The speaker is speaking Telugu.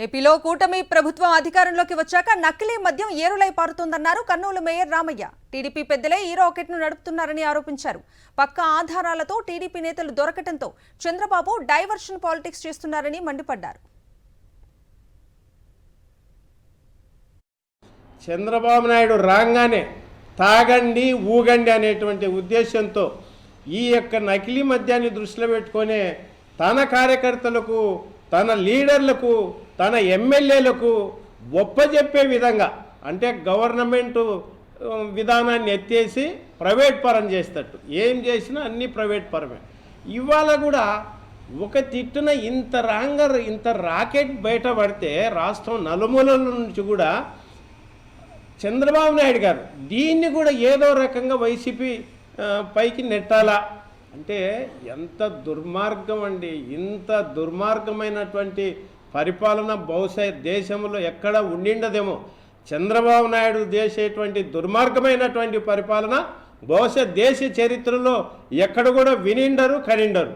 ఏపీలో కూటమి ప్రభుత్వం అధికారంలోకి వచ్చాక నకిలీ మద్యం ఏరులై పారుతోందన్నారు కర్నూలు మేయర్ రామయ్య. టీడీపీ పెద్దలే ఈ రాకెట్ను నడుపుతున్నారని ఆరోపించారు. పక్కా ఆధారాలతో టీడీపీ నేతలు దొరకటంతో చంద్రబాబు డైవర్షన్ పాలిటిక్స్ చేస్తున్నారని మండిపడ్డారు. చంద్రబాబు నాయుడు రాగానే తాగండి ఊగండి అనేటువంటి ఉద్దేశంతో ఈ యొక్క నకిలీ మద్యాన్ని దృష్టిలో పెట్టుకొని తన కార్యకర్తలకు, తన లీడర్లకు, తన ఎమ్మెల్యేలకు ఒప్పజెప్పే విధంగా, అంటే గవర్నమెంట్ విధానాన్ని ఎత్తేసి ప్రైవేట్ పరం చేస్తట్టు ఏం చేసినా అన్నీ ప్రైవేట్ పరమే. ఇవాళ కూడా ఒక తిట్టున ఇంత రాకెట్ బయట పడితే రాష్ట్రం నలుమూలల నుంచి కూడా చంద్రబాబు నాయుడు గారు దీన్ని కూడా ఏదో రకంగా వైసీపీ పైకి నెట్టాలా అంటే ఎంత దుర్మార్గం అండి. ఇంత దుర్మార్గమైనటువంటి పరిపాలన బహుశా దేశంలో ఎక్కడ ఉండిండదేమో. చంద్రబాబు నాయుడు చేసేటువంటి దుర్మార్గమైనటువంటి పరిపాలన బహుశా దేశ చరిత్రలో ఎక్కడ కూడా వినిండరు, కనిండరు.